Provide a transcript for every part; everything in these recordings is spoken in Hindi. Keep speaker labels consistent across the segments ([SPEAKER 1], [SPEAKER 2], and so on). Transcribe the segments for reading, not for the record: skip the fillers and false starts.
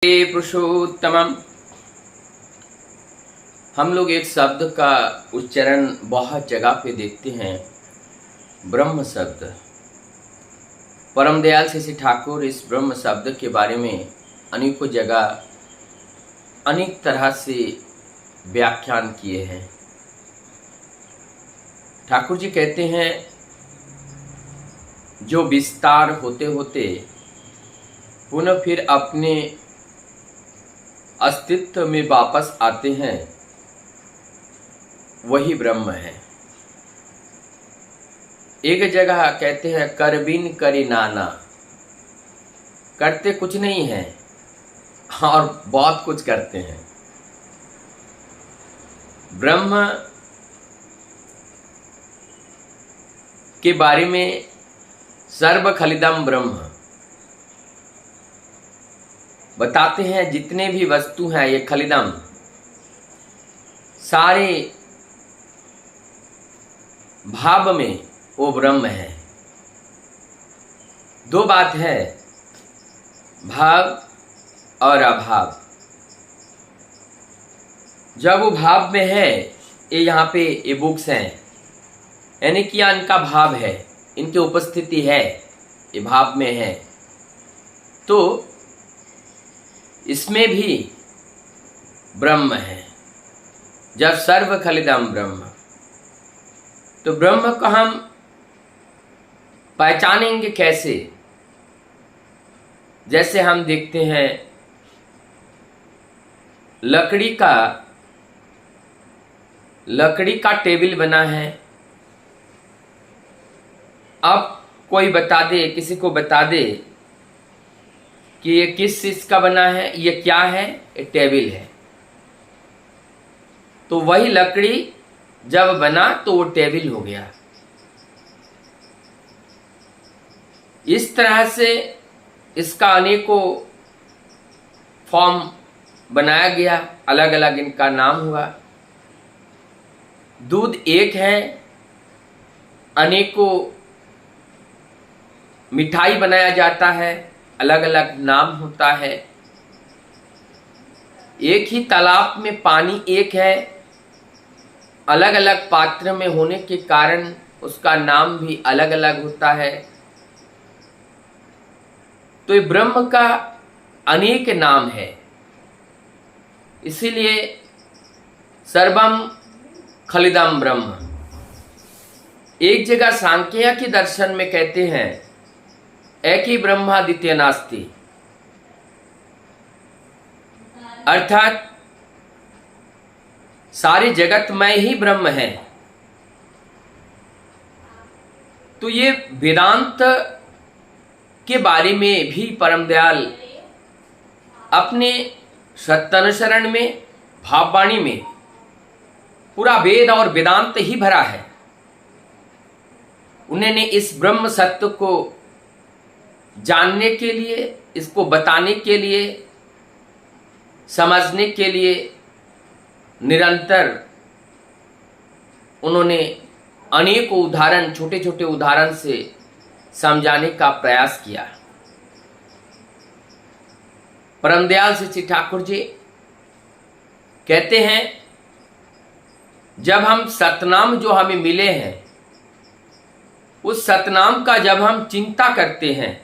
[SPEAKER 1] पुरुषोत्तमम। हम लोग एक शब्द का उच्चारण बहुत जगह पे देखते हैं, ब्रह्म शब्द। परम दयाल श्री ठाकुर इस ब्रह्म शब्द के बारे में अनेकों जगह अनेक तरह से व्याख्यान किए हैं। ठाकुर जी कहते हैं, जो विस्तार होते होते पुनः फिर अपने अस्तित्व में वापस आते हैं, वही ब्रह्म है। एक जगह कहते हैं, कर बिन करी नाना, करते कुछ नहीं है और बहुत कुछ करते हैं। ब्रह्म के बारे में सर्व खलिदम ब्रह्म बताते हैं। जितने भी वस्तु हैं ये खलिदम, सारे भाव में वो ब्रह्म है। दो बात है, भाव और अभाव। जब वो भाव में है, ये यहाँ पे ये बुक्स हैं, यानी कि इनका भाव है, इनकी उपस्थिति है, ये भाव में है, तो इसमें भी ब्रह्म है। जब सर्व खलिदम ब्रह्म, तो ब्रह्म को हम पहचानेंगे कैसे? जैसे हम देखते हैं, लकड़ी का टेबल बना है। अब कोई बता दे, किसी को बता दे कि ये किस चीज का बना है, ये क्या है? ये टेबल है। तो वही लकड़ी जब बना तो वो टेबल हो गया। इस तरह से इसका अनेकों फॉर्म बनाया गया, अलग अलग इनका नाम हुआ। दूध एक है, अनेकों मिठाई बनाया जाता है, अलग अलग नाम होता है। एक ही तालाब में पानी एक है, अलग अलग पात्र में होने के कारण उसका नाम भी अलग अलग होता है। तो ये ब्रह्म का अनेक नाम है। इसीलिए सर्वम खलिदम ब्रह्म। एक जगह सांख्य के दर्शन में कहते हैं, एक ही ब्रह्मा द्वितीय नास्ति, अर्थात सारी जगत में ही ब्रह्म है। तो ये वेदांत के बारे में भी परम दयाल अपने सत्यानुसरण में, भाववाणी में पूरा वेद और वेदांत ही भरा है। उन्होंने इस ब्रह्म सत्य को जानने के लिए, इसको बताने के लिए, समझने के लिए निरंतर उन्होंने अनेक उदाहरण, छोटे छोटे उदाहरण से समझाने का प्रयास किया। परम दयाल श्री ठाकुर जी कहते हैं, जब हम सतनाम जो हमें मिले हैं, उस सतनाम का जब हम चिंता करते हैं,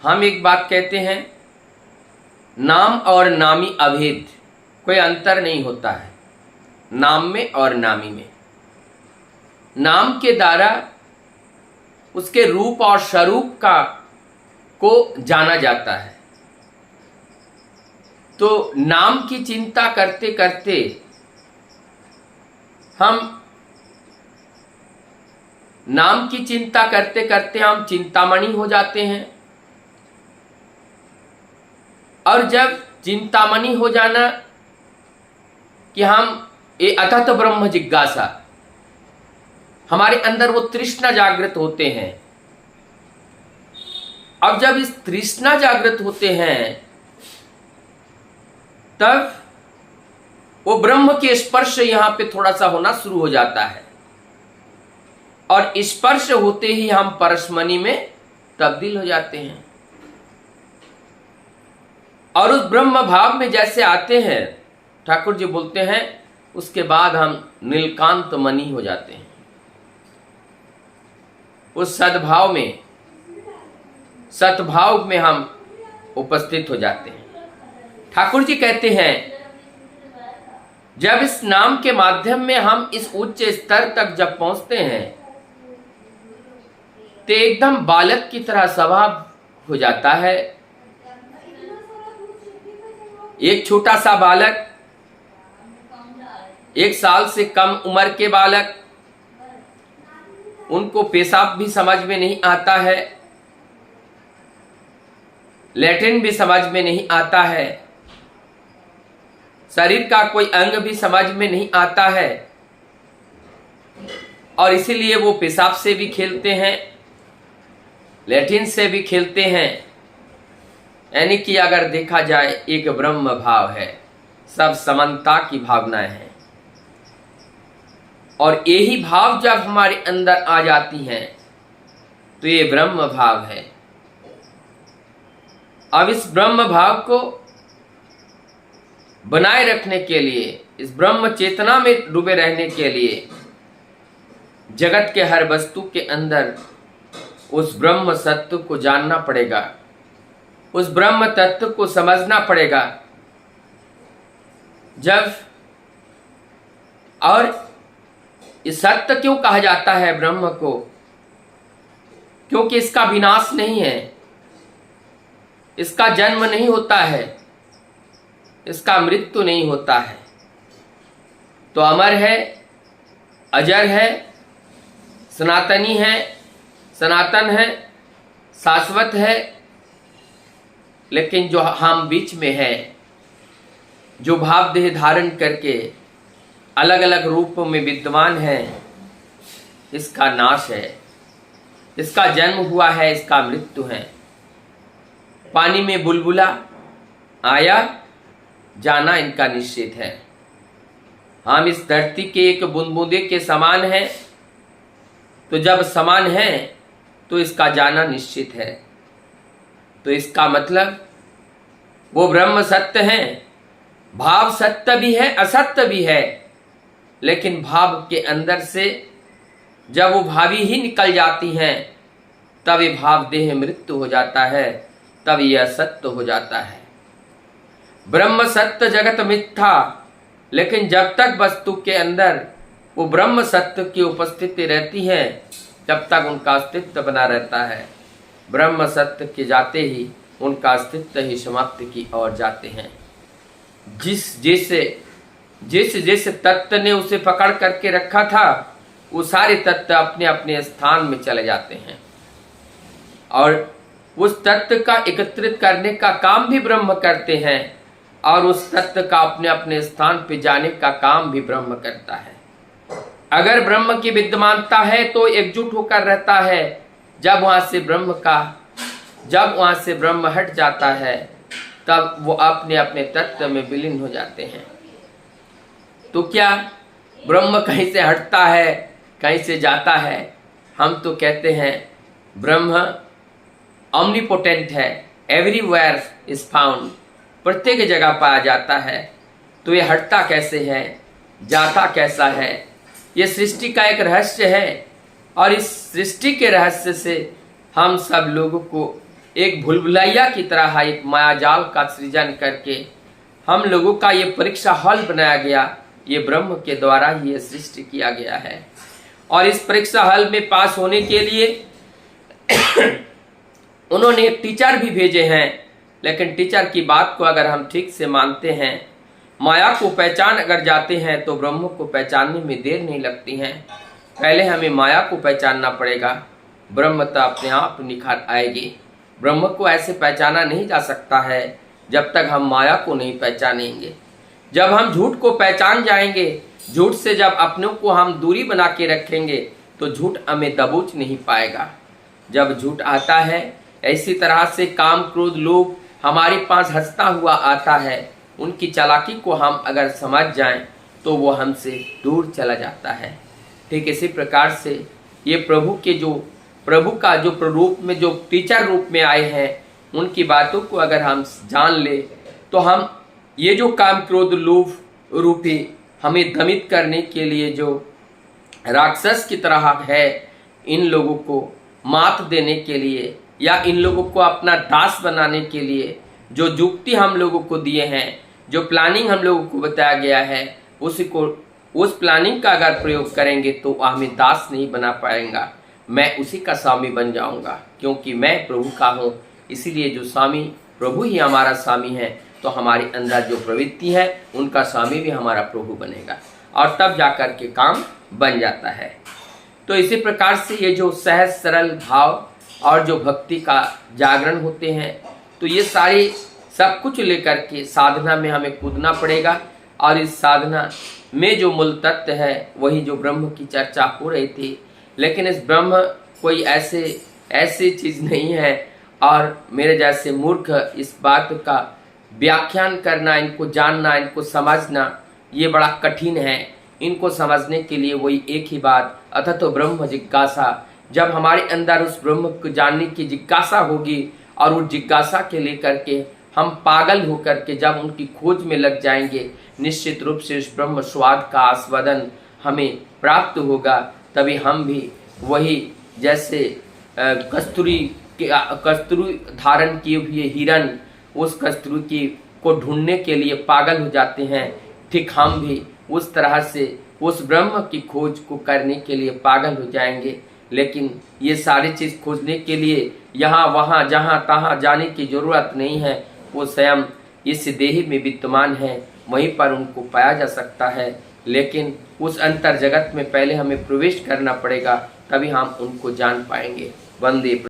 [SPEAKER 1] हम एक बात कहते हैं, नाम और नामी अभेद, कोई अंतर नहीं होता है नाम में और नामी में। नाम के द्वारा उसके रूप और स्वरूप को जाना जाता है। तो नाम की चिंता करते करते हम चिंतामणि हो जाते हैं। और जब चिंतामणि हो जाना कि हम ये अथत ब्रह्म जिज्ञासा, हमारे अंदर वो तृष्णा जागृत होते हैं। अब जब इस तृष्णा जागृत होते हैं, तब वो ब्रह्म के स्पर्श यहां पे थोड़ा सा होना शुरू हो जाता है, और स्पर्श होते ही हम परस्मनी में तब्दील हो जाते हैं। और उस ब्रह्म भाव में जैसे आते हैं, ठाकुर जी बोलते हैं, उसके बाद हम नीलकांत मणि हो जाते हैं। उस सद्भाव में, सद्भाव में हम उपस्थित हो जाते हैं। ठाकुर जी कहते हैं, जब इस नाम के माध्यम में हम इस उच्च स्तर तक जब पहुंचते हैं तो एकदम बालक की तरह स्वभाव हो जाता है। एक छोटा सा बालक, 1 साल से कम उम्र के बालक, उनको पेशाब भी समझ में नहीं आता है, लैट्रिन भी समझ में नहीं आता है, शरीर का कोई अंग भी समझ में नहीं आता है, और इसीलिए वो पेशाब से भी खेलते हैं, लैट्रिन से भी खेलते हैं। यानी कि अगर देखा जाए एक ब्रह्म भाव है, सब समानता की भावनाएं हैं, और यही भाव जब हमारे अंदर आ जाती हैं तो ये ब्रह्म भाव है। अब इस ब्रह्म भाव को बनाए रखने के लिए, इस ब्रह्म चेतना में डूबे रहने के लिए जगत के हर वस्तु के अंदर उस ब्रह्म सत्य को जानना पड़ेगा, उस ब्रह्म तत्व को समझना पड़ेगा। जब, और इस सत्य क्यों कहा जाता है ब्रह्म को? क्योंकि इसका विनाश नहीं है, इसका जन्म नहीं होता है, इसका मृत्यु नहीं होता है, तो अमर है, अजर है, सनातनी है, सनातन है, शाश्वत है। लेकिन जो हम बीच में है, जो भाव देह धारण करके अलग अलग रूपों में विद्यमान है, इसका नाश है, इसका जन्म हुआ है, इसका मृत्यु है। पानी में बुलबुला आया जाना इनका निश्चित है। हम इस धरती के एक बूंद-बूंदे के समान हैं, तो जब समान है तो इसका जाना निश्चित है। तो इसका मतलब वो ब्रह्म सत्य है, भाव सत्य भी है, असत्य भी है, लेकिन भाव के अंदर से जब वो भावी ही निकल जाती हैं तब ये भाव देह मृत्यु हो जाता है, तब ये असत्य हो जाता है। ब्रह्म सत्य जगत मिथ्या, लेकिन जब तक वस्तु के अंदर वो ब्रह्म सत्य की उपस्थिति रहती है तब तक उनका अस्तित्व बना रहता है। ब्रह्म सत्य के जाते ही उनका अस्तित्व ही समाप्ति की ओर जाते हैं। जिस तत्व ने उसे पकड़ करके रखा था, वो सारे तत्व अपने अपने स्थान में चले जाते हैं, और उस तत्व का एकत्रित करने का काम भी ब्रह्म करते हैं, और उस तत्व का अपने अपने स्थान पे जाने का काम भी ब्रह्म करता है। अगर ब्रह्म की विद्यमानता है तो एकजुट होकर रहता है। जब वहां से ब्रह्म हट जाता है तब वो अपने अपने तत्व में विलीन हो जाते हैं। तो क्या ब्रह्म कहीं से हटता है, कहीं से जाता है? हम तो कहते हैं ब्रह्म ऑमनीपोटेंट है, एवरीवेयर इज फाउंड, प्रत्येक जगह पाया जाता है। तो ये हटता कैसे है, जाता कैसा है? ये सृष्टि का एक रहस्य है, और इस सृष्टि के रहस्य से हम सब लोगों को एक भूलभुलैया की तरह एक मायाजाल का सृजन करके हम लोगों का ये परीक्षा हॉल बनाया गया। ये ब्रह्म के द्वारा ही ये सृष्टि किया गया है, और इस परीक्षा हॉल में पास होने के लिए उन्होंने एक टीचर भी भेजे हैं। लेकिन टीचर की बात को अगर हम ठीक से मानते हैं, माया को पहचान अगर जाते हैं तो ब्रह्म को पहचानने में देर नहीं लगती है। पहले हमें माया को पहचानना पड़ेगा, ब्रह्म तो अपने आप निखार आएगी। ब्रह्म को ऐसे पहचाना नहीं जा सकता है जब तक हम माया को नहीं पहचानेंगे। जब हम झूठ को पहचान जाएंगे, झूठ से जब अपनों को हम दूरी बना के रखेंगे तो झूठ हमें दबोच नहीं पाएगा। जब झूठ आता है, इसी तरह से काम क्रोध लोग हमारे पास हंसता हुआ आता है, उनकी चालाकी को हम अगर समझ जाएं तो वो हमसे दूर चला जाता है। ठीक इसी प्रकार से ये प्रभु का जो रूप में, जो टीचर रूप में आए हैं, उनकी बातों को अगर हम जान ले तो हम ये जो काम क्रोध लोभ रूपी हमें दमित करने के लिए जो राक्षस की तरह है, इन लोगों को मात देने के लिए या इन लोगों को अपना दास बनाने के लिए जो युक्ति हम लोगों को दिए हैं, जो प्लानिंग हम लोगों को बताया गया है, उस प्लानिंग का अगर प्रयोग करेंगे तो हमें दास नहीं बना पाएगा। मैं उसी का स्वामी बन जाऊंगा, क्योंकि मैं प्रभु का हूँ। इसीलिए जो स्वामी प्रभु ही हमारा स्वामी है, तो हमारे अंदर जो प्रवृत्ति है उनका स्वामी भी हमारा प्रभु बनेगा, और तब जाकर के काम बन जाता है। तो इसी प्रकार से ये जो सहज सरल भाव और जो भक्ति का जागरण होते हैं, तो ये सारे सब कुछ लेकर के साधना में हमें कूदना पड़ेगा। और इस साधना में जो मूल तत्व है वही जो ब्रह्म की चर्चा हो रही थी, लेकिन इस ब्रह्म कोई ऐसी चीज़ नहीं है। और मेरे जैसे मूर्ख इस बात का व्याख्यान करना, इनको जानना, इनको समझना ये बड़ा कठिन है। इनको समझने के लिए वही एक ही बात, अतः तो ब्रह्म जिज्ञासा। जब हमारे अंदर उस ब्रह्म को जानने की जिज्ञासा होगी और उस जिज्ञासा के लेकर के हम पागल होकर के जब उनकी खोज में लग जाएंगे, निश्चित रूप से उस ब्रह्म स्वाद का आस्वादन हमें प्राप्त होगा। तभी हम भी वही जैसे कस्तूरी धारण किए हुए हिरण उस कस्तूरी को ढूंढने के लिए पागल हो जाते हैं, ठीक हम भी उस तरह से उस ब्रह्म की खोज को करने के लिए पागल हो जाएंगे। लेकिन ये सारी चीज़ खोजने के लिए यहाँ वहाँ जहाँ तहाँ जाने की जरूरत नहीं है, वो स्वयं इस देह में विद्यमान है, वहीं पर उनको पाया जा सकता है। लेकिन उस अंतर जगत में पहले हमें प्रवेश करना पड़ेगा, तभी हम उनको जान पाएंगे। वंदे।